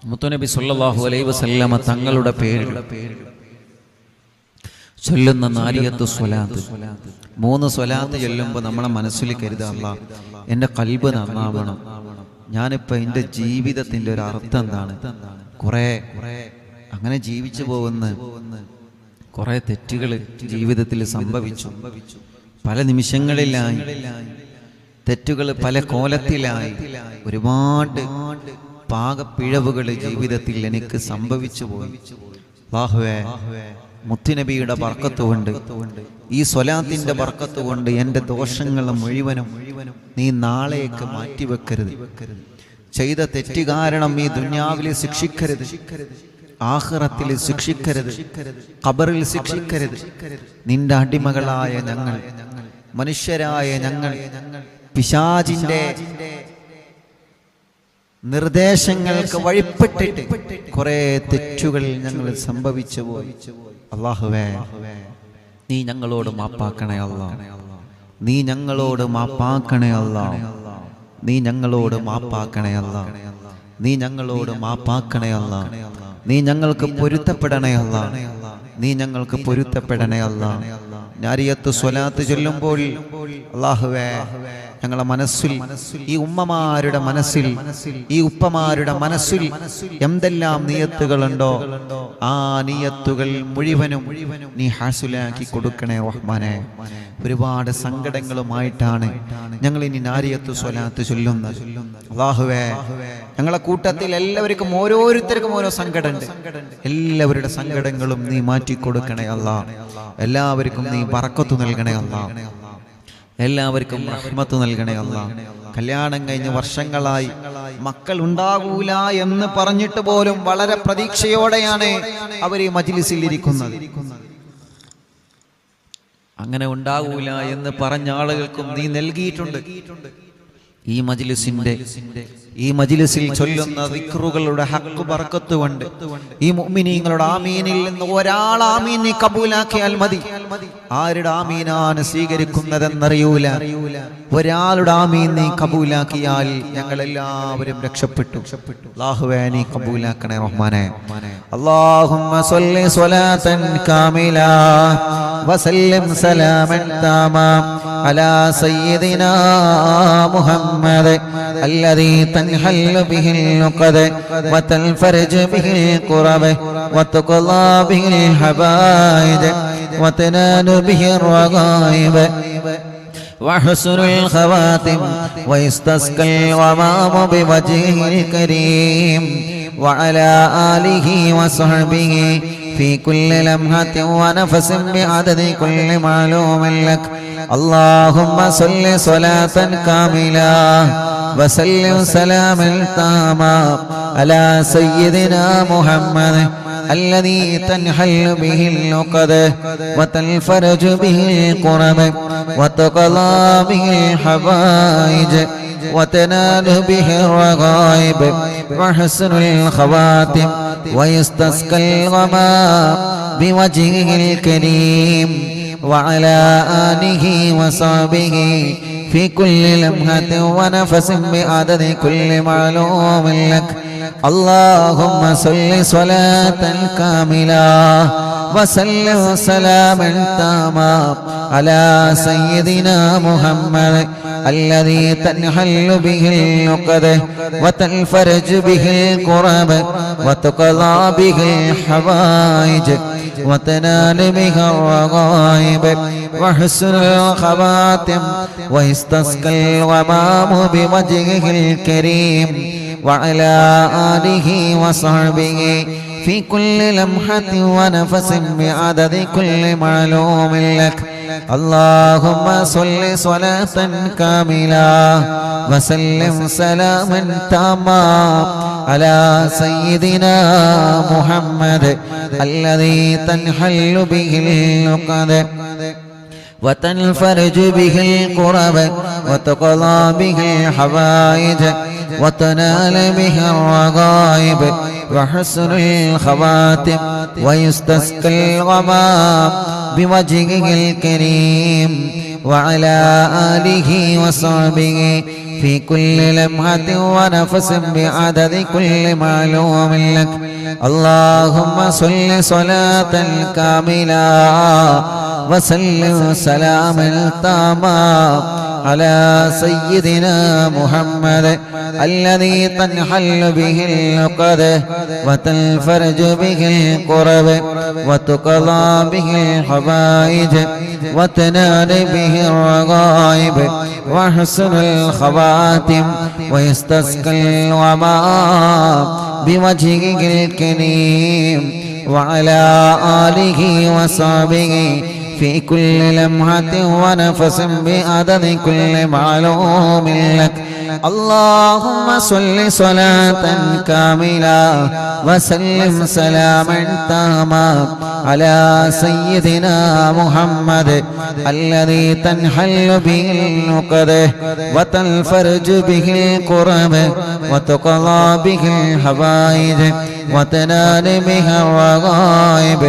മുത്തുനബി സല്ലല്ലാഹു അലൈഹി വസല്ലമ തങ്ങളുടെ പേരിൽ ചൊല്ലുന്ന നാരിയത്ത് സ്വലാത്ത്, 3 സ്വലാത്ത് ചൊല്ലുമ്പോൾ നമ്മളെ മനസ്സിൽ കരുതുക, അല്ലാഹ് എൻ്റെ ഖൽബ് നന്നാവണം, ഞാനിപ്പോൾ എൻ്റെ ജീവിതത്തിൻ്റെ ഒരു അർത്ഥം എന്താണ്, കുറേ അങ്ങനെ ജീവിച്ചു പോകുന്ന കുറേ തെറ്റുകൾ ജീവിതത്തിൽ സംഭവിച്ചു, പല നിമിഷങ്ങളിലായി തെറ്റുകൾ പല കോലത്തിലായി, ഒരുപാട് പാകപ്പിഴവുകൾ ജീവിതത്തിൽ എനിക്ക് സംഭവിച്ചു പോയി. അല്ലാഹുവേ, മുത്തുനബിയുടെ ബർക്കത്ത് കൊണ്ട്, ഈ സ്വലാത്തിന്റെ ബർക്കത്ത് കൊണ്ട് എൻ്റെ ദോഷങ്ങൾ മുഴുവനും നീ നാളേക്ക് മാറ്റിവെക്കരുത്. ചെയ്ത തെറ്റ് കാരണം ഈ ദുനിയാവിൽ ശിക്ഷിക്കരുത്, ആഖിറത്തിൽ ശിക്ഷിക്കരുത്, ഖബറിൽ ശിക്ഷിക്കരുത്. നിന്റെ അടിമകളായ ഞങ്ങൾ, മനുഷ്യരായ ഞങ്ങൾ പിശാചിന്റെ നിർദ്ദേശങ്ങൾക്ക് വഴിപ്പെട്ടിട്ട് കുറെ തെറ്റുകൾ ഞങ്ങൾ സംഭവിച്ചു പോയി. അല്ലാഹുവേ, നീ ഞങ്ങളോട് മാപ്പാക്കണേ അല്ലാഹ്, നീ ഞങ്ങളോട് മാപ്പാക്കണേ അല്ലാഹ്, നീ ഞങ്ങളോട് മാപ്പാക്കണേ അല്ലാഹ്, നീ ഞങ്ങളോട് മാപ്പാക്കണേ അല്ലാഹ്, നീ ഞങ്ങൾക്ക് പൊരുത്തപ്പെടണേ അല്ലാഹ്, നീ ഞങ്ങൾക്ക് പൊരുത്തപ്പെടണേ അല്ലാഹ്. നാരിയത്ത് സ്വലാത്ത് ചൊല്ലുമ്പോൾ അല്ലാഹുവേ, ഞങ്ങളുടെ മനസ്സിൽ, ഈ ഉമ്മമാരുടെ മനസ്സിൽ, ഈ ഉപ്പമാരുടെ മനസ്സിൽ എന്തെല്ലാം നിയത്തുകളുണ്ടോ ആ നിയത്തുകൾ മുഴുവനും നീ ഹാസിലാക്കി കൊടുക്കണേ റഹ്മാനെ. ഒരുപാട് സങ്കടങ്ങളുമായിട്ടാണ് ഞങ്ങൾ ഇനി നാരിയത്ത് സ്വലാത്ത് ചൊല്ലുന്നത്. അല്ലാഹുവേ, ഞങ്ങളെ കൂട്ടത്തിൽ എല്ലാവർക്കും ഓരോരുത്തർക്കും ഓരോ സങ്കടമുണ്ട്. എല്ലാവരുടെ സങ്കടങ്ങളും നീ മാറ്റിക്കൊടുക്കണേ അല്ലാഹ്. എല്ലാവർക്കും നീ ബറക്കത്ത് നൽകണേ അല്ലാഹ്, എല്ലാവർക്കും റഹ്മത്ത് നൽകണേ അല്ലാഹ്. കല്യാണം കഴിഞ്ഞ് വർഷങ്ങളായി മക്കൾ ഉണ്ടാകൂല എന്ന് പറഞ്ഞിട്ട് പോലും വളരെ പ്രതീക്ഷയോടെയാണ് അവർ ഈ മജ്ലിസിൽ ഇരിക്കുന്നത്. അങ്ങനെ ഉണ്ടാകൂല എന്ന് പറഞ്ഞ ആളുകൾക്കും നീ നൽകിയിട്ടുണ്ട്. ഈ മജ്ലിസിൽ ചൊല്ലുന്ന ദിക്റുകളുടെ ഹഖ് ബർക്കത്ത് കൊണ്ട് ഈ മുഅ്മിനീങ്ങളുടെ ആമീനിൽ നിന്ന് ഒരാൾ ആമീൻ നീ കബൂലാക്കിയാൽ മതി. ആരുടെ ആമീനാണ് സ്വീകരിക്കുന്നതെന്നറിയൂല. ഒരാളുടെ ആമീൻ നീ കബൂലാക്കിയാൽ ഞങ്ങൾ എല്ലാവരും രക്ഷപ്പെട്ടു. അല്ലാഹുവേ, നീ കബൂലാക്കണേ റഹ്മാനെ. അല്ലാഹുമ്മ സ്വല്ലി സ്വലാത്തൻ കാമില വസല്ലിം സലാമൻ താമാ അലാ സയ്യിദിനാ മുഹമ്മദ് الذي تنحل به العقد وتنفرج به الكرب وتقضى به الحوائج وتنال به الرغائب وحسن الخواتم ويستسقى الغمام بوجهه الكريم وعلى آله وصحبه في كل لمحة ونفس بعدد كل معلوم لك. اللهم صل صلاة كاملة وسلم سلاما تاما على سيدنا محمد الذي تنحل به العقد وتنفرج به الكرب وتقضى به الحوائج وتنال به الرغائب وحسن الخواتم ويستسقى الغمام بوجهه الكريم وعلى آله وصحبه في كل لمحة ونفس بعدد كل معلوم لك. اللهم صل صلاة كاملة وسلم سلاما تاما على سيدنا محمد الذي تنحل به العقد وتنفرج به الكرب وتقضى به الحوائج وتنال به الرغائب وحسن الخواتم ويستسقى الغمام بوجهه الكريم وعلى آله وصحبه في كل لمحة ونفس بعدد كل معلوم لك. اللهم صل صلاة كاملة وسلم سلاما تاما على سيدنا محمد الذي تنحل به العقد وتنفرج به الكرب وتقضى به الحوائج وتنال به الرغائب وحسن الخواتم ويستسقى الغمام بوجهه الكريم وعلى آله وصحبه في كل لمحة ونفس بعدد كل معلوم لك. اللهم صل صلاة كاملة وسلم سلاما تاما على سيدنا محمد الذي تنحل به العقد وتنفرج به الكرب وتقضى به الحوائج وتنال به الرغائب وحسن الخواتم ويستسقى الغمام بوجهه الكريم وعلى آله وصحبه في كل لمحة ونفس بعدد كل معلوم لك. اللهم صل صلاة كاملة وسلم سلاما تاما على سيدنا محمد الذي تنحل به العقد وتنفرج به الكرب وتقضى به الحوائج وتنال به الرغائب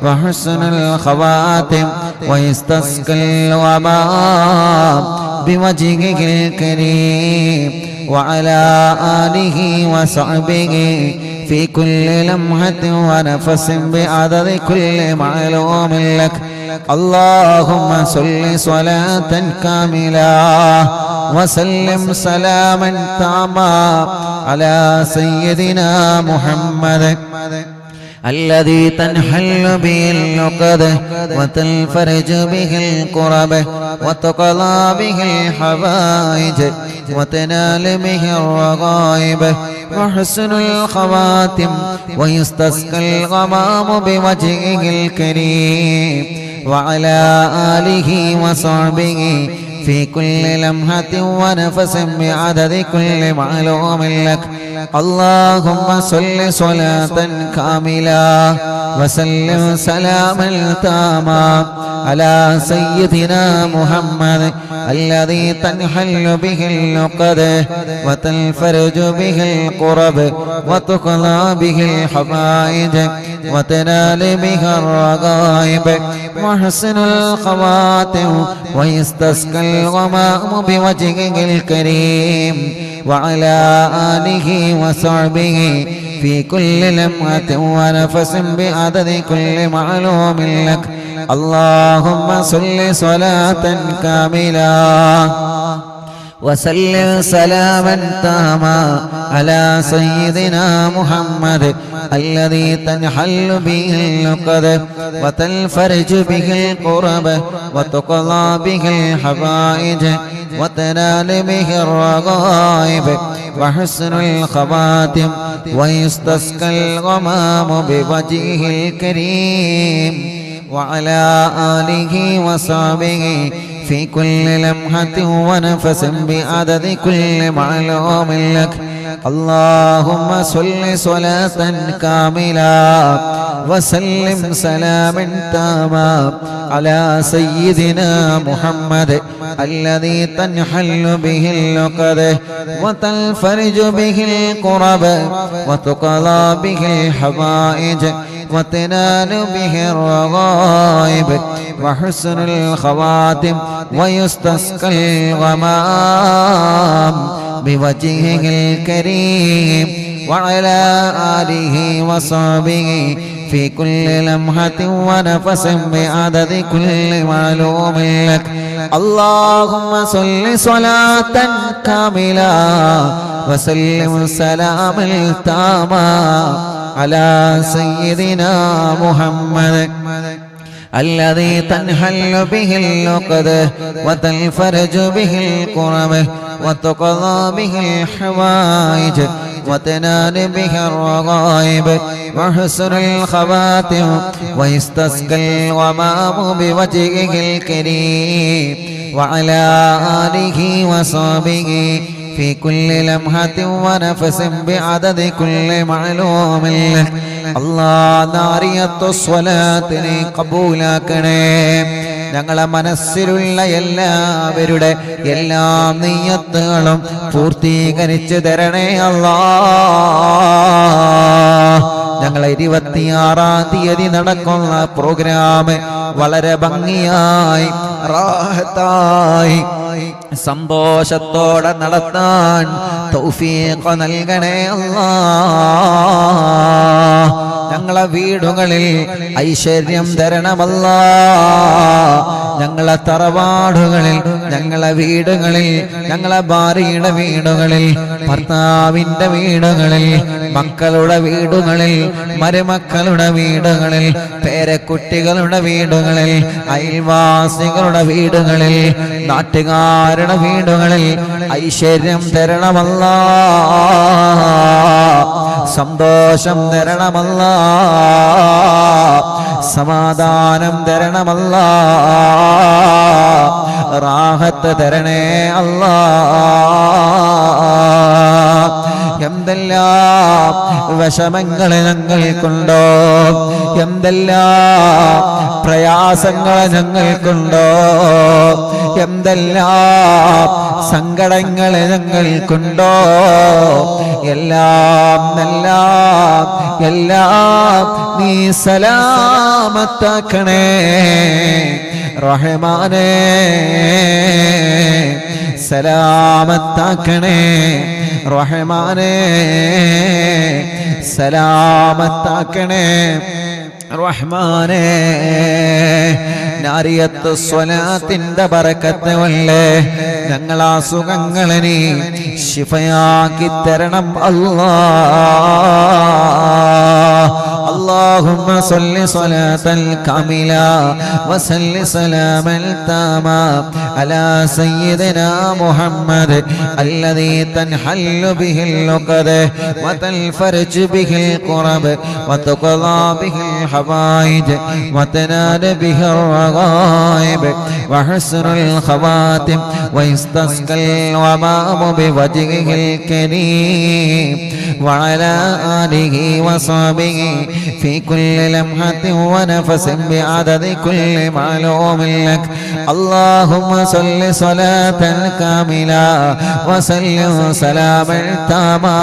وحسن الخواتم ويستسقى الغمام بوجهه الكريم وعلى آله وصحبه في كل لمحة ونفس بعدد كل معلوم لك. اللهم صل صلاة كاملة وسلم سلاما تاما على سيدنا محمد الذي تنحل به العقد وتنفرج به الكرب وتقضى به الحوائج وتنال به الرغائب وحسن الخواتم ويستسقى الغمام بوجهه الكريم وعلى آله وصحبه في كل لمحة ونفس بعدد كل معلوم لك. اللهم صل صلاة كاملة وسلم سلاما تاما على سيدنا محمد الذي تنحل به العقد وتنفرج به الكرب وتقضى به الحوائج وتنال به الرغائب وحسن الخواتم ويستسقى الغمام بوجهه الكريم وعلى آله وصحبه في كل لمحة ونفس بعدد كل معلوم لك. اللهم صل صلاة كاملة وسلم سلاما تاما على سيدنا محمد الذي تنحل به العقد وتنفرج به الكرب وتقضى به الحوائج وتنال به الرغائب وحسن الخواتم ويستسقى الغمام بوجهه الكريم وعلى آله وصحبه في كل لمحة ونفس بعدد كل معلوم لك. اللهم صل صلاة كاملة وسلم سلاما تاما على سيدنا محمد الذي تنحل به العقد وتنفرج به الكرب وتقضى به الحوائج وتنال به الرغائب وحسن الخواتم ويستسقى الغمام بوجهه الكريم وعلى آله وصحبه في كل لمحة ونفس بعدد كل معلوم لك. اللهم صل صلاة كاملة وسلم سلاما تاما على سيدنا محمد الذي تنحل به العقد وتنفرج به الكرب وتقضى به الحوائج وتنال به الرغائب وحسن الخواتم ويستسقى الغمام بوجهه الكريم وعلى آله وصحبه في كل لمحة ونفس بعدد كل معلوم لك. അല്ലാഹ് നാരിയത്തു സ്വലാത്തിനെ കബൂലാക്കണേ. ഞങ്ങളെ മനസ്സിലുള്ള എല്ലാവരുടെ എല്ലാ നിയ്യത്തുകളും പൂർത്തീകരിച്ചു തരണേ അല്ലാഹ്. ഞങ്ങളെ 26-ാം തീയതി നടക്കുന്ന പ്രോഗ്രാം വളരെ ഭംഗിയായി റാഹത്തായി സന്തോഷത്തോടെ നടത്താൻ തൗഫീഖ് നൽകണേ അല്ലാഹ്. ഞങ്ങളെ വീടുകളിൽ ഐശ്വര്യം തരണമല്ലാ. ഞങ്ങളെ തറവാടുകളിൽ, ഞങ്ങളെ വീടുകളിൽ, ഞങ്ങളെ ഭാര്യയുടെ വീടുകളിൽ, ഭർത്താവിന്റെ വീടുകളിൽ, മക്കളുടെ വീടുകളിൽ, മരുമക്കളുടെ വീടുകളിൽ, പേരക്കുട്ടികളുടെ വീടുകളിൽ, അയൽവാസികളുടെ വീടുകളിൽ, നാട്ടുകാരുടെ വീടുകളിൽ ഐശ്വര്യം തരണമല്ലാ. സന്തോഷം തരണമല്ലാ. സമാധാനം തരണമല്ലാ. റാഹത്ത് തരണേ അല്ലാ. എന്തെല്ലാം വിഷമങ്ങൾ ഞങ്ങൾക്കുണ്ടോ, എന്തെല്ലാം പ്രയാസങ്ങൾ ഞങ്ങൾക്കുണ്ടോ, എന്തെല്ലാം സങ്കടങ്ങൾ ഞങ്ങൾക്കുണ്ടോ, എല്ലാം എല്ലാം എല്ലാം നീ സലാമത്താക്കണേ റഹ്മാനേ. സലാമത്താക്കണേ റഹ്മാനേ. സലാമത്താക്കണേ റഹ്മാനേ. നാരിയത്ത് സ്വലാത്തിന്റെ ബറക്കത്ത് കൊണ്ട് ഞങ്ങളാ സുഖങ്ങളെ നീ ശിഫയാക്കി തരണം അല്ലാഹ്. اللهم صل صلاة كاملة وسل سلاما تاما على سيدنا محمد الذي تنحل به العقد وتنفرج به الكرب وتقضى به الحوائج وتنال به الرغائب وحسن الخواتم ويستسقى الغمام بوجهه الكريم وعلى آله وصحبه في كل لمحة ونفس بعدد كل معلوم لك. اللهم صل صلاة كاملة وسلم سلاما تاما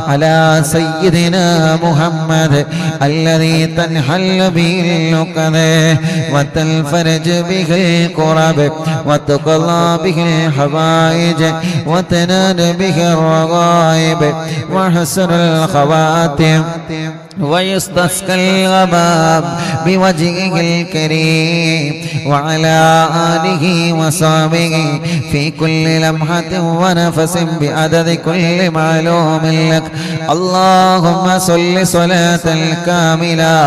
على سيدنا محمد الذي تنحل به العقد وتنفرج به الكرب وتقضى به الحوائج وتنال به الرغائب وحسن الخواتم ويستسقى الغمام بوجهه الكريم وعلى آله وصحبه في كل لمحة ونفس بعدد كل معلوم لك. اللهم صل صلاة كاملة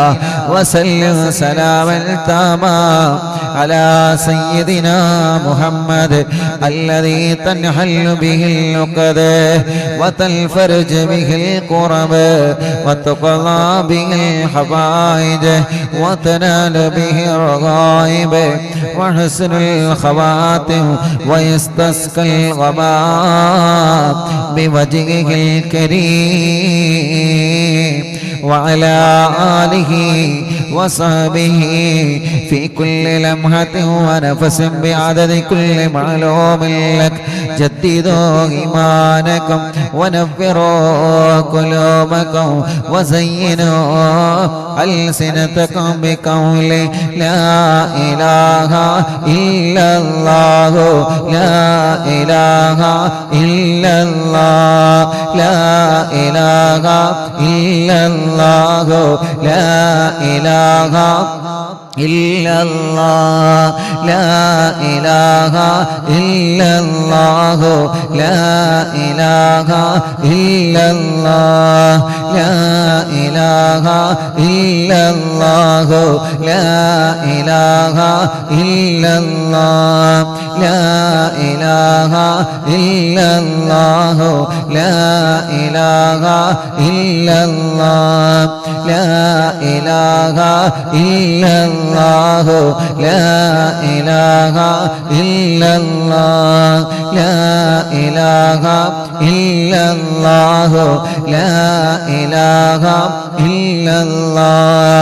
وسلم سلاما تاما على سيدنا محمد الذي تنحل به العقد وتنفرج به الكرب وتقضى به الحوائج وتنال به الرغائب وحسن الخواتم ويستسقى الغمام بوجهه الكريم وعلى آله وصحبه في كل لمحة ونفس بعدد كل معلوم لك. جددوا إيمانكم ونفروا قلوبكم وزينوا ألسنتكم بقول لا إله إلا الله لا إله إلا الله لا إله إلا الله لا إله إلا الله لا إله إلا الله لا إله إلا الله لا إله إلا الله لا إله إلا الله لا إله إلا الله لا إله إلا الله لا إله إلا الله لا إله إلا الله لا إله إلا الله لا إله إلا الله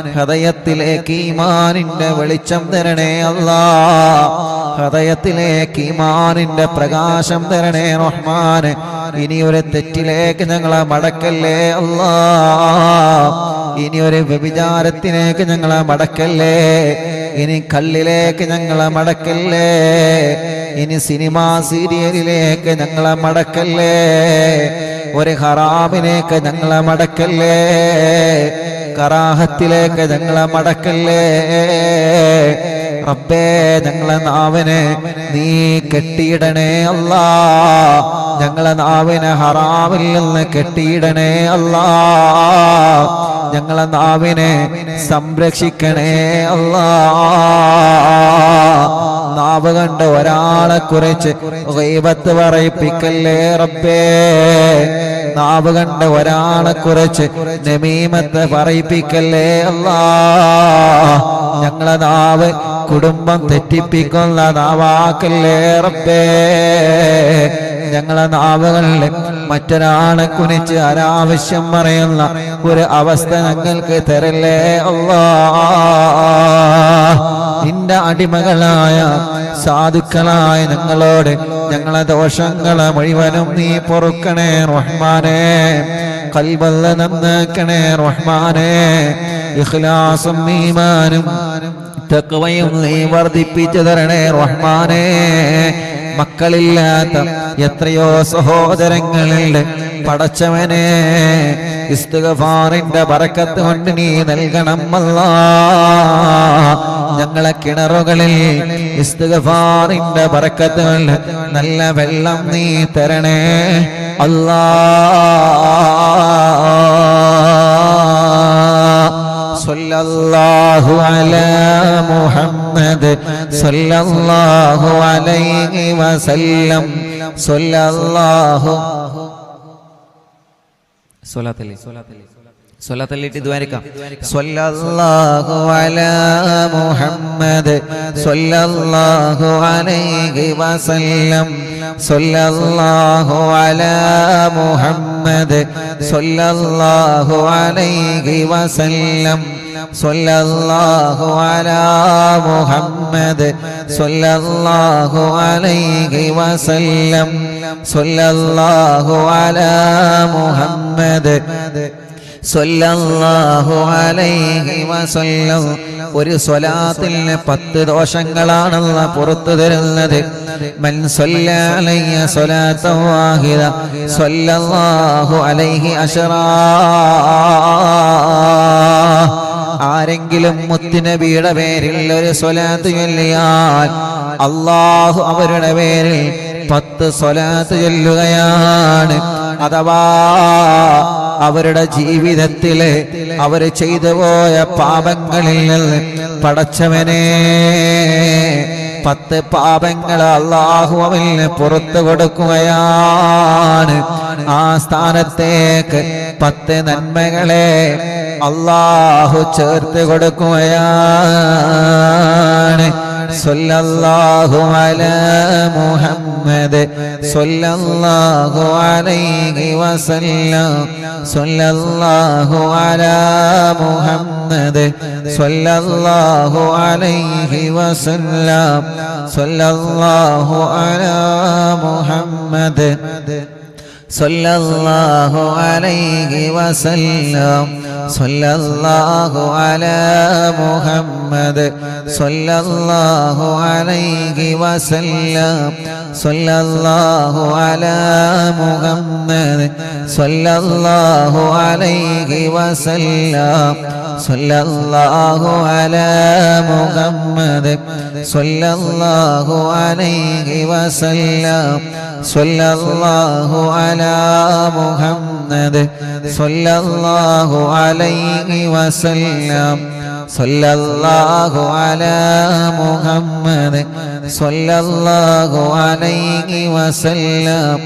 ഹൃദയത്തിലേക്ക് ഈമാനിന്റെ വെളിച്ചം തരണേ അല്ലാ. ഹൃദയത്തിലേക്ക് ഈമാനിന്റെ പ്രകാശം തരണേ റഹ്മാനെ. ഇനി ഒരു തെറ്റിലേക്ക് ഞങ്ങളെ മടക്കല്ലേ അല്ലാ. ഇനി ഒരു വ്യഭിചാരത്തിലേക്ക് ഞങ്ങളെ മടക്കല്ലേ. ഇനി കള്ളിലേക്ക് ഞങ്ങളെ മടക്കല്ലേ. ഇനി സിനിമാ സീരിയലിലേക്ക് ഞങ്ങളെ മടക്കല്ലേ. ഒരു ഹറാമിലേക്ക് ഞങ്ങളെ മടക്കല്ലേ. കറാഹത്തിലേക്ക് ഞങ്ങളെ മടക്കല്ലേ. റബ്ബേ, ഞങ്ങളെ നാവിനെ നീ കെട്ടിയിടണേ അല്ലാ. ഞങ്ങളെ നാവിനെ ഹറാമിൽ നിന്ന് കെട്ടിയിടണേ അല്ലാ. ഞങ്ങളെ നാവിനെ സംരക്ഷിക്കണേ അല്ലാ. നാവ് കണ്ട് ഒരാളെ കുറിച്ച് ഗീബത്ത് പറയിപ്പിക്കല്ലേ റബ്ബേ. നാവ് കണ്ട് ഒരാളെ കുറിച്ച് നമീമത്ത് പറയിപ്പിക്കല്ലേ അല്ലാ. ഞങ്ങളെ നാവ് കുടുംബം തെറ്റിപ്പിക്കുന്ന നാവാക്കല്ലേ റബ്ബേ. ഞങ്ങളെ നാവുകളിൽ മറ്റൊരാളെ കുറിച്ച് അനാവശ്യം പറയുന്ന ഒരു അവസ്ഥ ഞങ്ങൾക്ക് തരല്ലേ അല്ലാ. നിന്റെ അടിമകളായ സാധുക്കളായ ഞങ്ങളോട് ഞങ്ങളെ ദോഷങ്ങളെ മുഴുവനും നീ പൊറുക്കണേ റഹ്മാനേ. ഖൽബല്ല നന്നാക്കണേ റഹ്മാനേ. ഇഖ്ലാസും ഈമാനും തഖ്വയും നീ വർദ്ധിപ്പിച്ചു തരണേ റഹ്മാനേ. മക്കളില്ലാത്ത എത്രയോ സഹോദരങ്ങളുണ്ട് പടച്ചവനെ. ഇസ്തിഗ്ഫാറിന്റെ ബറക്കത്ത് കൊണ്ട് നീ നൽകണം അല്ലാ. ഞങ്ങളെ കിണറുകളിൽ ഇസ്തിഗ്ഫാറിന്റെ ബറക്കത്ത് കൊണ്ട് നല്ല വെള്ളം നീ തരണേ അല്ലാ. സല്ലല്ലാഹു അലാ മുഹമ്മദ് സല്ലല്ലാഹു അലൈഹി വസല്ലം. സല്ലല്ലാഹു സ്വലാത്തല്ലിട്ട് ദ്വാരിക്കാം. സല്ലല്ലാഹു അലാ മുഹമ്മദ് സല്ലല്ലാഹു അലൈഹി വസല്ലം. സല്ലല്ലാഹു അലാ മുഹമ്മദ് സല്ലല്ലാഹു അലൈഹി വസല്ലം. സല്ലല്ലാഹു അലാ മുഹമ്മദ് സല്ലല്ലാഹു അലൈഹി വസല്ലം. സല്ലല്ലാഹു അലാ മുഹമ്മദ് സല്ലല്ലാഹു അലൈഹി വസല്ലം. ഒരു സ്വലാത്തിന് 10 ദോഷങ്ങളാണല്ല പുറത്തു തരുന്നത്. മൻ സല്ലല്ലാ അലൈഹി സ്വലാത്തൻ വാഹിദ സല്ലല്ലാഹു അലൈഹി അശറാ. ആരെങ്കിലും മുത്തുനബിയുടെ പേരിൽ ഒരു സ്വലാത്ത് ചൊല്ലിയാൽ അല്ലാഹു അവരുടെ പേരിൽ 10 സ്വലാത്ത് ചൊല്ലുകയാണ്. അഥവാ അവരുടെ ജീവിതത്തിലെ അവർ ചെയ്തു പോയ പാപങ്ങളിൽ നിന്ന് പടച്ചവനെ 10 പാപങ്ങൾ അല്ലാഹു അവന് പുറത്തു കൊടുക്കുകയാണ്. ആ സ്ഥാനത്തേക്ക് 10 നന്മകളെ അല്ലാഹു ചേർത്ത് കൊടുക്കുകയാണ്. സല്ലല്ലാഹു അലാ മുഹമ്മദ് സല്ലല്ലാഹു അലൈഹി വസല്ലം. സല്ലല്ലാഹു അലാ മുഹമ്മദ് സല്ലല്ലാഹു അലൈഹി വസല്ലം. സല്ലല്ലാഹു അലാ മുഹമ്മദ് സല്ലല്ലാഹു അലൈഹി വസല്ലം. സല്ലല്ലാഹു അലാ മുഹമ്മദ് സല്ലല്ലാഹു അലൈഹി വസല്ലം. സല്ലല്ലാഹു അലാ മുഹമ്മദ് സല്ലല്ലാഹു അലൈഹി വസല്ലം. സല്ലല്ലാഹു അലാ മുഹമ്മദ് സല്ലല്ലാഹു അലൈഹി വസല്ലം. സല്ലല്ലാഹു അലാ മുഹമ്മദ് സല്ലല്ലാഹു അലൈഹി വസല്ലം. സല്ലല്ലാഹു അലാ മുഹമ്മദ് സല്ലല്ലാഹു അലൈഹി വസല്ലം.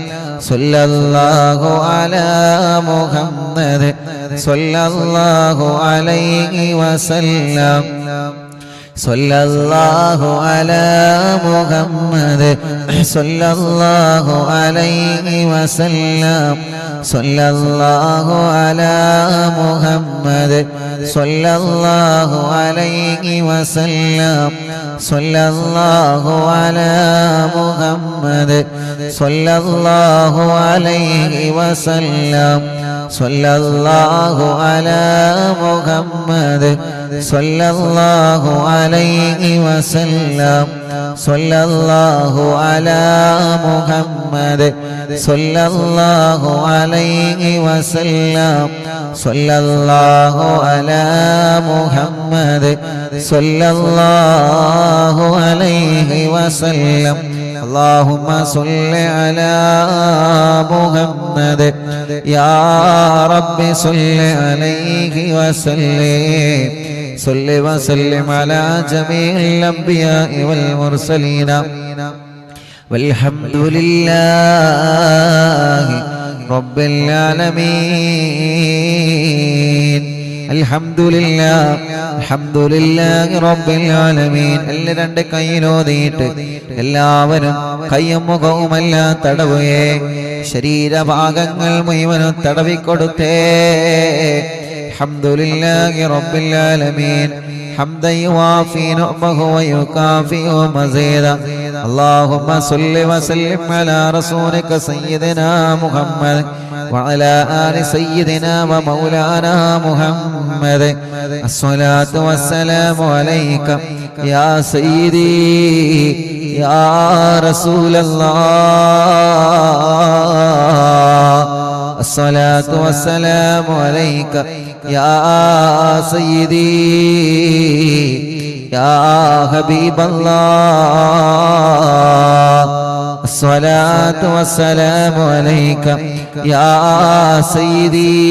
സല്ലല്ലാഹു അലാ മുഹമ്മദ് സല്ലല്ലാഹു അലൈഹി വസല്ലം. സല്ലല്ലാഹു അലാ മുഹമ്മദ് സല്ലല്ലാഹു അലൈഹി വസല്ലം സല്ലല്ലാഹു അലാ മുഹമ്മദ് സല്ലല്ലാഹു അലൈഹി വസല്ലം സല്ലല്ലാഹു അലാ മുഹമ്മദ് സല്ലല്ലാഹു അലൈഹി വസല്ലം സല്ലല്ലാഹു അലാ മുഹമ്മദ് സല്ലല്ലാഹു അലൈഹി വസല്ലം സല്ലല്ലാഹു അലാ മുഹമ്മദ് സല്ലല്ലാഹു അലൈഹി വസല്ലം സല്ലല്ലാഹു അലാ മുഹമ്മദ് സല്ലല്ലാഹു അലൈഹി വസല്ലം اللهم صل على محمد يا رب صل عليه وسلم صل وسلم على جميع الأنبياء والمرسلين والحمد لله رب العالمين അൽഹംദുലില്ലാഹി റബ്ബിൽ ആലമീൻ. എല്ലാ രണ്ട് കൈയിലോതിയിട്ട് എല്ലാവരും കയ്യും മുഖവുമെല്ലാം തടവുകയെ, ശരീരഭാഗങ്ങൾ മുഴുവനും തടവിക്കൊടുത്തേ. അൽഹംദുലില്ലാഹി റബ്ബിൽ ആലമീൻ حمدا يوافي نعمه ويكافئ مزيدا. اللهم صل وسلم على رسولك سيدنا محمد وعلى آل سيدنا ومولانا محمد. الصلاة والسلام عليك يا سيدي يا رسول الله. الصلاة والسلام عليك يا سيدي يا حبيب الله. الصلاة والسلام عليك يا سيدي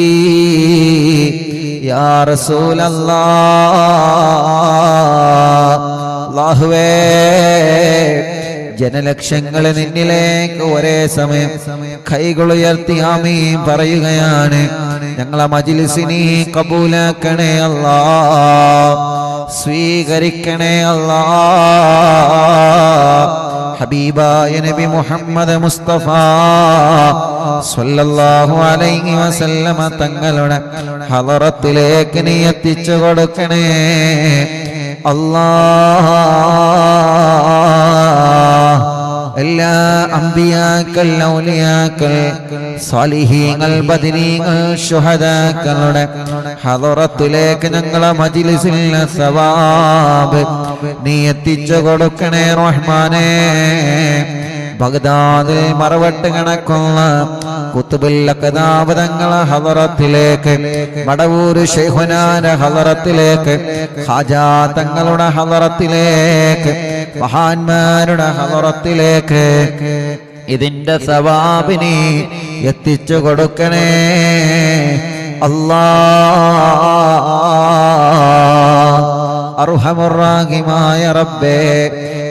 يا رسول الله. അല്ലാഹുവേ, ജനലക്ഷങ്ങൾ നിന്നിലേക്ക് ഒരേ സമയം കൈകളുയർത്തി ആമീൻ പറയുകയാണ്. ഞങ്ങളെ മജ്‌ലിസിനെ കബൂലാക്കണേ അല്ലാ, സ്വീകരിക്കണേ അല്ലാ. ഹബീബായ നബി മുഹമ്മദ് മുസ്തഫ സ്വല്ലല്ലാഹു അലൈഹി വസല്ലമ തങ്ങളുടെ ഹളറത്തിലേക്ക് നീ എത്തിച്ചു കൊടുക്കണേ അല്ലാഹ്. എല്ലാ അംബിയാക്കൾ, ഔലിയാക്കൾ, സാലിഹീങ്ങൾ, ബദരീങ്ങൾ, ശുഹദാക്കളുടെ ഹളറത്തിലേക്ക് ഞങ്ങളെ മജ്‌ലിസിൽ സവാബ് നീ എത്തിച്ചു കൊടുക്കണേ റഹ്മാനേ. ബഗ്ദാദിൽ മറവട്ട് കണക്കുന്ന കുത്തുബുൽ അഖ്താബ് തങ്ങളെ ഹളറത്തിലേക്ക്, മടവൂർ ശൈഖുനാന്റെ ഹളറത്തിലേക്ക്, ഖാജാ തങ്ങളുടെ ഹളറത്തിലേക്ക്, മഹാന്മാരുടെ ഹളറത്തിലേക്ക് ഇതിന്റെ സവാബിനെ എത്തിച്ചു കൊടുക്കണേ അല്ലാഹ്. അർഹമുർ റഹീമായ റബ്ബേ,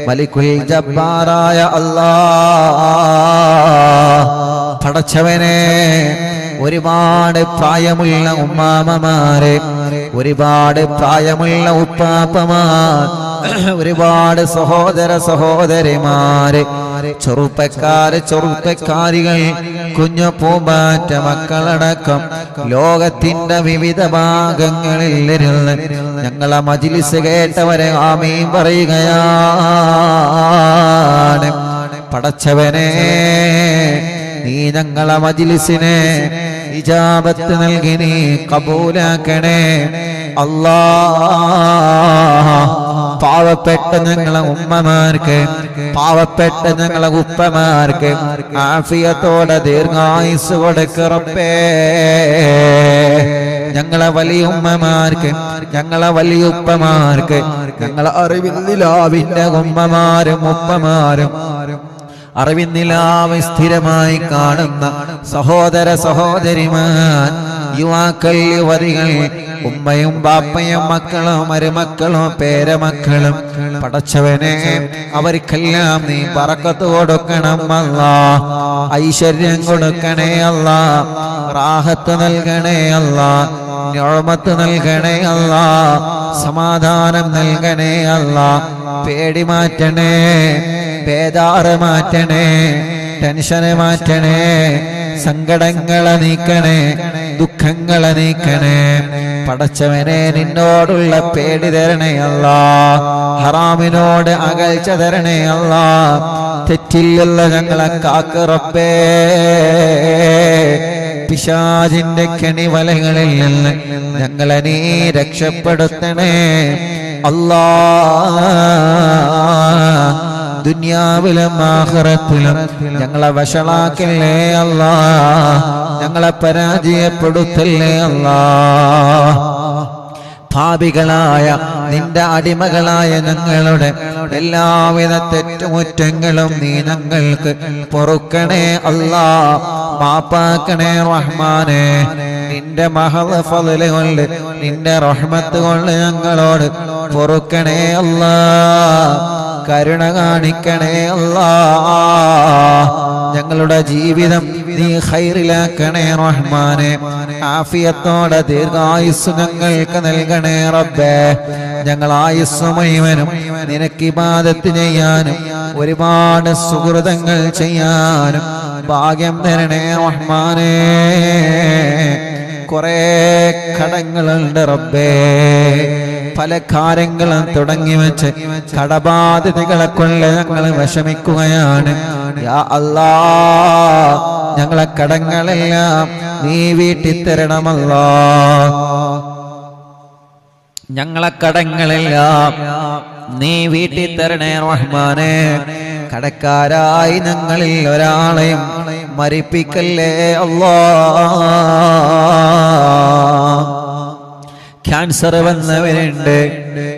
മലിക്കുൽ ജബ്ബാറായ അല്ലാഹ്, പടച്ചവനെ, ഒരുപാട് പ്രായമുള്ള ഉമ്മാമമാരെ, ഒരുപാട് പ്രായമുള്ള ഉപ്പാപ്പമാർ, ഒരുപാട് സഹോദര സഹോദരിമാര്, ചെറുപ്പക്കാരികൾ, കുഞ്ഞു പൂമ്പാറ്റ മക്കളടക്കം ലോകത്തിന്റെ വിവിധ ഭാഗങ്ങളിൽ ഇരുന്ന് ഞങ്ങളെ മജ്‌ലിസ് കേട്ടവരെ ആമീൻ പറയുകയാണ്. പടച്ചവനെ, നീ ഞങ്ങളെ മജ്‌ലിസിനെ ഇജാബത്ത് നൽകി നീ കബൂലാക്കണേ അല്ലാഹ്. പാവപ്പെട്ട ഞങ്ങളെ ഉമ്മമാർക്ക്, പാവപ്പെട്ട ഞങ്ങളെ ഉപ്പമാർക്ക് ആഫിയത്തോടെ ദീർഘായുസ് കൊടുക്ക് റബ്ബേ. ഞങ്ങളെ വലിയ ഉമ്മമാർക്ക്, ഞങ്ങളെ വലിയ ഉപ്പമാർക്ക്, ഞങ്ങളെ അറിവില്ലാവിന്റെ ഉമ്മമാരും ഉപ്പമാരും, അറിവിന്നിലാവ് സ്ഥിരമായി കാണുന്ന സഹോദര സഹോദരിമാർ, യുവാക്കൾ, യുവതികൾ, ഉമ്മയും ബാപ്പയും മക്കളും മരുമക്കളും പേരമക്കളും, പടച്ചവനെ, അവർക്കെല്ലാം നീ ബറക്കത്ത് കൊടുക്കണം അല്ലാഹ്. ഐശ്വര്യം കൊടുക്കണേ അല്ലാഹ്, റാഹത്ത് നൽകണേ അല്ലാഹ്. നിഅമത്ത് നൽകണേ അല്ലാ, സമാധാനം നൽകണേ അല്ലാ, പേടി മാറ്റണേ, ബേജാറ് മാറ്റണേ, ടെൻഷന് മാറ്റണേ, സങ്കടങ്ങളെ നീക്കണേ, ദുഃഖങ്ങളെ നീക്കണേ. പടച്ചവനെ നിന്നോടുള്ള പേടി തരണേ അല്ലാ, ഹറാമിനോട് അകൽച്ച തരണേ അല്ലാ, തെറ്റില്ല ഞങ്ങളെ കാക്ക് റബ്ബേ. പിശാചിന്റെ കെണിവലകളിൽ നിന്ന് ഞങ്ങളെ നീ രക്ഷപ്പെടുത്തണേ അല്ലാ. ദുനിയാവിലും ആഖിറത്തിലും ഞങ്ങളെ വഷളാക്കല്ലേ അല്ലാ, ഞങ്ങളെ പരാജയപ്പെടുത്തല്ലേ അല്ലാ. പാപികളായ നിന്റെ അടിമകളായ ഞങ്ങളുടെ എല്ലാവിധ തെറ്റുമുറ്റങ്ങളും നീ ഞങ്ങൾക്ക് പൊറുക്കണേ അല്ലാ, മാപ്പാക്കണേ റഹ്മാനെ. നിന്റെ മഹദ് ഫള് കൊണ്ട് നിന്റെ റഹ്മത്ത് കൊണ്ട് ഞങ്ങളോട് പൊറുക്കണേ അല്ലാ, കരുണ കാണിക്കണേ അല്ലാ. ഞങ്ങളുടെ ജീവിതം നീ ഖൈറിലാക്കണേ റഹ്മാനെ. ആഫിയത്തോടെ ദീർഘായുസ് ഞങ്ങൾക്ക് നൽകണേ റബ്ബേ. ഞങ്ങൾ ആയുസ് മുഴുവനും നിനക്ക് ഇബാദത്ത് ചെയ്യാനും ഒരുപാട് സുഹൃതങ്ങൾ ചെയ്യാനും ഭാഗ്യം തരണേ റഹ്മാനെ. കുറേ കടങ്ങളുണ്ട് റബ്ബേ, പല കാര്യങ്ങളും തുടങ്ങി വെച്ച് കടബാധ്യതകളെ കൊണ്ട് ഞങ്ങൾ വിഷമിക്കുകയാണ്. യാ അല്ലാ, ഞങ്ങളെ കടങ്ങളെല്ലാം നീ വീട്ടിത്തരണമല്ലാ, ഞങ്ങളെ കടങ്ങളെല്ലാം നീ വീട്ടിത്തരണേ റഹ്മാനെ. കടക്കാരായി ഞങ്ങളിൽ ഒരാളെയും മരിപ്പിക്കല്ലേ അല്ലാ. ക്യാൻസർ വന്നവരുണ്ട്,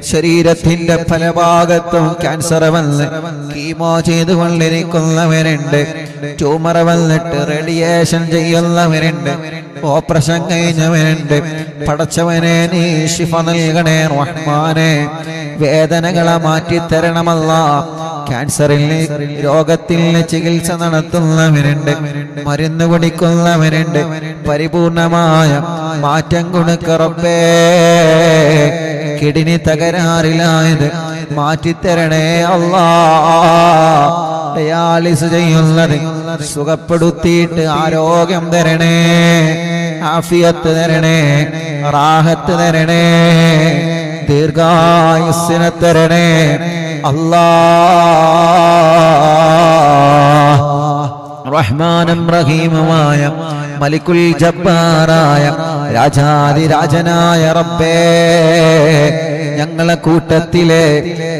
ശരീരത്തിന്റെ പല ഭാഗത്തും ക്യാൻസർ വന്ന് കീമോ ചെയ്തുകൊണ്ടിരിക്കുന്നവരുണ്ട്, ട്യൂമർ വന്നിട്ട് റേഡിയേഷൻ ചെയ്യുന്നവരുണ്ട്, ഓപ്പറേഷൻ കഴിഞ്ഞവരുണ്ട്. പടച്ചവനെ നീ ശിഫ നൽകണേ റഹ്മാനെ. വേദനകളെ മാറ്റിത്തരണമല്ലാ. ക്യാൻസറിന് രോഗത്തിന് ചികിത്സ നടത്തുന്നവരുണ്ട്, മരുന്ന് കുടിക്കുന്നവരുണ്ട്. പരിപൂർണമായ മാറ്റം കൊടുക്ക റബ്ബേ. കിഡ്നി തകരാറിലായത് മാറ്റിത്തരണേ അല്ലാ. ഡയാലിസ് ചെയ്യുന്നത് സുഖപ്പെടുത്തിയിട്ട് ആരോഗ്യം തരണേ, ആഫിയത്ത് തരണേ, റാഹത്ത് തരണേ, ദീർഘായുസ്സിനെ തരണേ അല്ലാ. റഹ്മാനും റഹീമുമായ മലിക്കുൽ ജബ്ബാറായ രാജാതിരാജനായ റബ്ബേ, ഞങ്ങളെ കൂട്ടത്തിലെ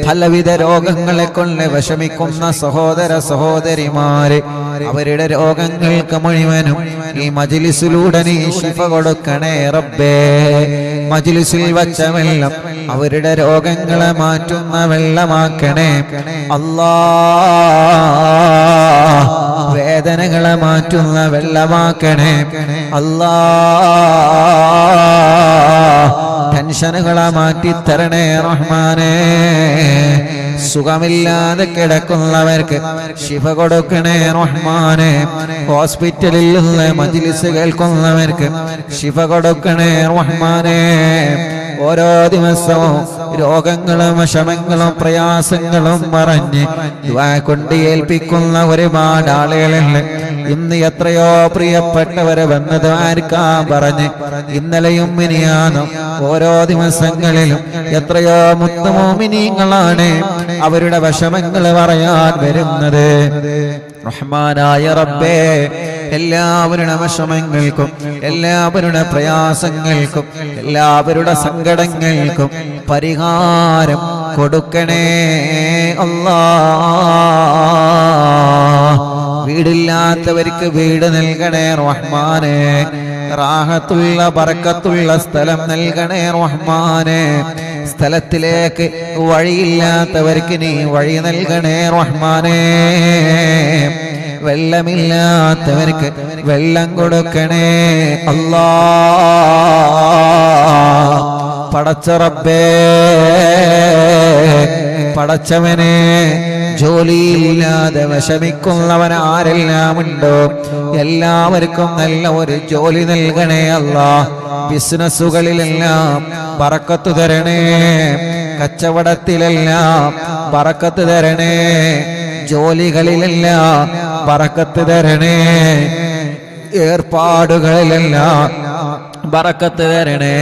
പലവിധ രോഗങ്ങളെ കൊണ്ട് വിഷമിക്കുന്ന സഹോദര സഹോദരിമാര്, അവരുടെ രോഗങ്ങൾക്ക് മുഴുവനും ഈ മജ്ലിസിലൂടെ നീ ശിഫ കൊടുക്കണേ റബ്ബേ. മജ്ലിസിൽ വച്ച വെള്ളം അവരുടെ രോഗങ്ങളെ മാറ്റുന്ന വെള്ളമാക്കണേ അല്ലാ. വേദനകളെ മാറ്റുന്ന വെള്ളമാക്കണേ അല്ലാ. ടെൻഷനുകളെ മാറ്റിത്തരണേ റഹ്മാനെ. സുഖമില്ലാതെ കിടക്കുന്നവർക്ക് ശിഫ കൊടുക്കണേ റഹ്മാനെ. ഹോസ്പിറ്റലിൽ നിന്ന് മജ്ലിസ് കേൾക്കുന്നവർക്ക് ശിഫ കൊടുക്കണേ റഹ്മാനെ. ഓരോ ദിവസവും രോഗങ്ങളും വിഷമങ്ങളും പ്രയാസങ്ങളും പറഞ്ഞ് ദുആ കൊണ്ട് ഏൽപ്പിക്കുന്ന ഒരുപാട് ആളുകളുണ്ട്. ഇന്ന് എത്രയോ പ്രിയപ്പെട്ടവരെ വന്ന് ദ്വാരക്കാൻ പറഞ്ഞ് ഇന്നലെയും മിനിയാന്നും ഓരോ ദിവസങ്ങളിലും എത്രയോ മുത്തുമോമിനീങ്ങളാണ് അവരുടെ വിഷമങ്ങൾ പറയാൻ വരുന്നത്. റഹ്മാനായ റബ്ബേ, എല്ലാവരുടെ വിഷമങ്ങൾക്കും എല്ലാവരുടെ പ്രയാസങ്ങൾക്കും എല്ലാവരുടെ സങ്കടങ്ങൾക്കും പരിഹാരം കൊടുക്കണേ അല്ലാ. വീടില്ലാത്തവർക്ക് വീട് നൽകണേ റഹ്മാനെ. റാഹത്തുള്ള ബറക്കത്തുള്ള സ്ഥലം നൽകണേ റഹ്മാനെ. സ്ഥലത്തിലേക്ക് വഴിയില്ലാത്തവർക്ക് നീ വഴി നൽകണേ റഹ്മാനെ. വെള്ളമില്ലാത്തവർക്ക് വെള്ളം കൊടുക്കണേ അല്ലാ. പടച്ച റബ്ബേ, പടച്ചവനെ, ജോലിയില്ലാതെ വിഷമിക്കുന്നവൻ ആരെല്ലാം ഉണ്ടോ എല്ലാവർക്കും നല്ല ഒരു ജോലി നൽകണേ അല്ലാ. ബിസിനസ്സുകളിലെല്ലാം ബറക്കത്ത് തരണേ, കച്ചവടത്തിലെല്ലാം ബറക്കത്ത് തരണേ, ജോലികളിലെല്ലാം ബറക്കത്ത് തരണേ, ഏർപ്പാടുകളിലെല്ലാം ബറക്കത്ത് തരണേ.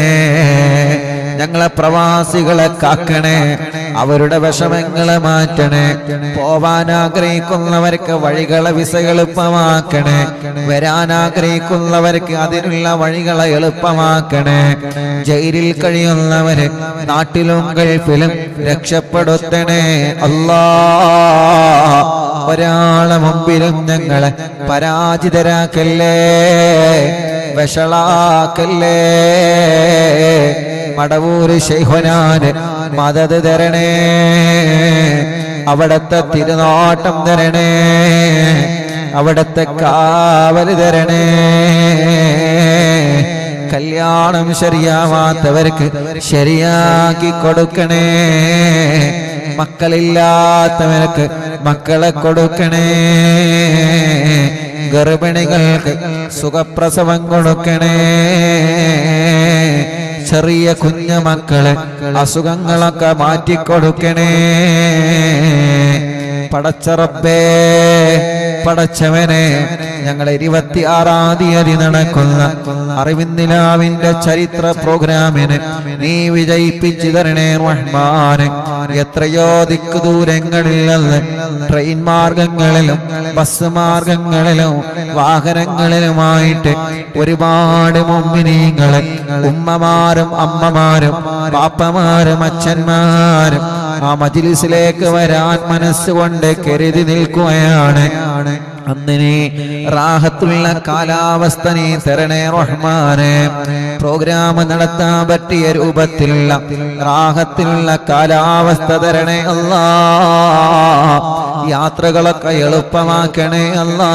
ഞങ്ങളെ പ്രവാസികളെ കാക്കണേ, അവരുടെ വിഷമങ്ങളെ മാറ്റണേ. പോവാൻ ആഗ്രഹിക്കുന്നവർക്ക് വഴികളെ വിസ എളുപ്പമാക്കണേ, വരാൻ ആഗ്രഹിക്കുന്നവർക്ക് അതിനുള്ള വഴികളെ എളുപ്പമാക്കണേ. ജയിലിൽ കഴിയുന്നവര് നാട്ടിലും ഗൾഫിലും രക്ഷപ്പെടുത്തണേ അല്ലാ. ഒരാളെ മുമ്പിലും ഞങ്ങളെ പരാജിതരാക്കല്ലേ, വഷളാക്കല്ലേ. മടവൂര് ശൈഖുനാന് മദദ് തരണേ, അവിടത്തെ തിരുനോട്ടം തരണേ, അവിടത്തെ കാവല് തരണേ. കല്യാണം ശരിയാവാത്തവർക്ക് ശരിയാക്കി കൊടുക്കണേ, മക്കളില്ലാത്തവർക്ക് മക്കളെ കൊടുക്കണേ, ഗർഭിണികൾക്ക് സുഖപ്രസവം കൊടുക്കണേ, ചെറിയ കുഞ്ഞു മക്കളെ അസുഖങ്ങളൊക്കെ മാറ്റിക്കൊടുക്കണേ. പടച്ച റബ്ബേ, പടച്ചവനെ, ഞങ്ങൾ 26-ാം തീയതി നടക്കുന്ന അറിവിന്ദിലാവിന്റെ ചരിത്ര പ്രോഗ്രാമിന് നീ വിജയിപ്പിച്ചു തരണേ റഹ്മാനെ. എത്രയോ ദിക്ക് ദൂരങ്ങളിൽ നിന്ന് ട്രെയിൻ മാർഗങ്ങളിലും ബസ് മാർഗങ്ങളിലും വാഹനങ്ങളിലുമായിട്ട് ഒരുപാട് മുഅ്മിനീങ്ങളെ, ഉമ്മമാരും അമ്മമാരും പാപ്പമാരും അച്ഛന്മാരും ആ മജ്‌ലിസിലേക്ക് വരാൻ മനസ്സുകൊണ്ട് കരുതി നിൽക്കുകയാണ്. അന്നിനെ റാഹത്തുള്ള കാലാവസ്ഥ നീ തരണേ റഹ്മാനെ. പ്രോഗ്രാം നടത്താൻ പറ്റിയ രൂപത്തിലുള്ള റാഹത്തിലുള്ള കാലാവസ്ഥ തരണേ അല്ലാ. യാത്രകളൊക്കെ എളുപ്പമാക്കണേ അല്ലാ.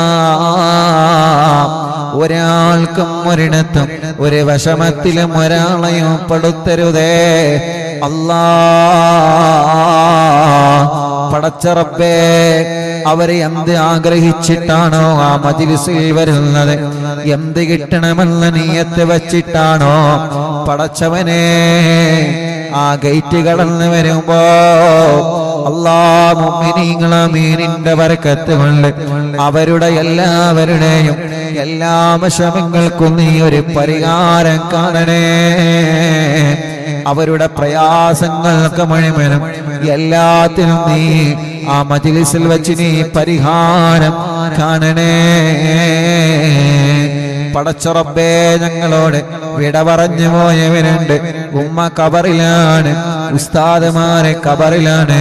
ഒരാൾക്കും ഒരിടത്തും ഒരു വിഷമത്തിലും ഒരാളെയും പെടുത്തരുതേ അല്ലാ. പടച്ച റബ്ബേ, അവരെ എന്ത് ആഗ്രഹിച്ചിട്ടാണോ ആ മജ്‌ലിസിൽ വരുന്നത്, എന്ത് കിട്ടണമെന്ന് നിയത്ത് വെച്ചിട്ടാണോ പടച്ചവനെ ആ ഗേറ്റ് കടന്ന് വരുമ്പോ അല്ലാഹ് മുഅ്മിനീങ്ങളെ മീനിന്റെ ബർക്കത്ത് കൊണ്ട് അവരുടെ എല്ലാവരുടെയും എല്ലാ വിഷമങ്ങൾക്കും നീ ഒരു പരിഹാരം കാണണേ. അവരുടെ പ്രയാസങ്ങൾക്ക് മുഴുവനും എല്ലാത്തിനും നീ ആ മജ്‌ലിസിൽ വെച്ച് നീ പരിഹാരം കാണണേ. പടച്ച റബ്ബേ, ഞങ്ങളോട് വിട പറഞ്ഞു പോയവരുണ്ട്. ഉമ്മ കബറിലാണ്, ഉസ്താദുമാരെ കബറിലാണ്,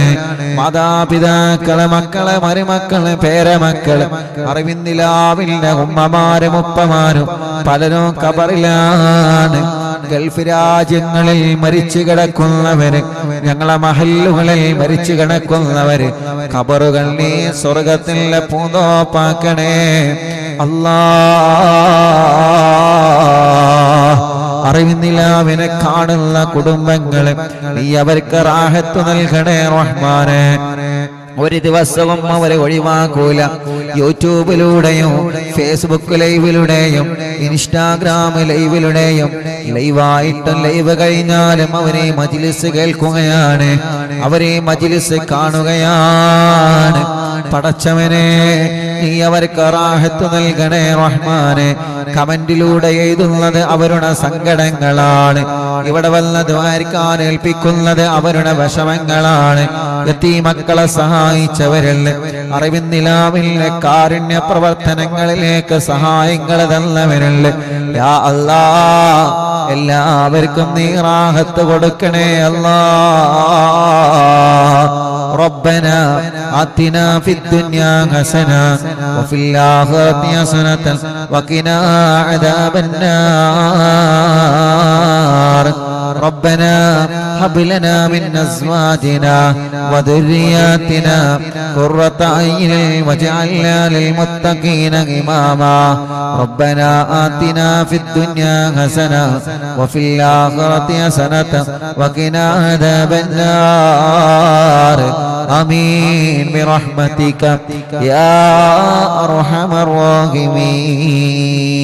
മാതാപിതാക്കളെ, മക്കളെ, മരുമക്കളെ, പേരമക്കളെ, അറിവിന്ദിലാവിന്റെ ഉമ്മമാരും ഉപ്പമാരും പലരും കബറിലാണ്. ഗൾഫ് രാജ്യങ്ങളിൽ മരിച്ചു കിടക്കുന്നവര്, ഞങ്ങളെ മഹല്ലുകളിൽ മരിച്ചു കിടക്കുന്നവര് ഖബറുകൾ നീ സ്വർഗത്തിലെ പൂന്തോപ്പാക്കണേ അല്ലാ. അറിവിന്ദിലാവിനെ കാണുന്ന കുടുംബങ്ങളെ നീ അവർക്ക് റാഹത്ത് നൽകണേ റഹ്മാനെ. ഒരു ദിവസവും അവരെ ഒഴിവാക്കൂല. യൂട്യൂബിലൂടെയും ഫേസ്ബുക്ക് ലൈവിലൂടെയും ഇൻസ്റ്റാഗ്രാം ലൈവിലൂടെയും ലൈവായിട്ടും ലൈവ് കഴിഞ്ഞാലും അവരെ മജ്‌ലിസ് കേൾക്കുകയാണ്, അവരെ മജ്‌ലിസ് കാണുകയാണ്. പടച്ചവനെ, നീ അവർക്ക് റാഹത്ത് നൽകണേ റഹ്മാനെ. കമന്റിലൂടെ എഴുതുന്നത് അവരുടെ സങ്കടങ്ങളാണ്, ഇവിടെ വന്ന് ദ്വാരക്കാൻ ഏൽപ്പിക്കുന്നത് അവരുടെ വിഷമങ്ങളാണ്. യതീമക്കളെ സഹായിച്ചവരില്, അറിവിന്ദിലാവിലെ കാരുണ്യ പ്രവർത്തനങ്ങളിലേക്ക് സഹായങ്ങൾ തന്നവരില്, യാ അല്ലാഹ് എല്ലാവർക്കും നീ റാഹത്ത് കൊടുക്കണേ അല്ലാഹ്. ربنا آتنا في الدنيا حسنة وفي الآخرة حسنة وقنا عذاب النار. ربنا هب لنا من أزواجنا وذرياتنا قرة أعين واجعلنا للمتقين إماما. ربنا آتنا في الدنيا حسنة وفي الآخرة حسنة وقنا عذاب النار. آمين برحمتك يا أرحم الراحمين.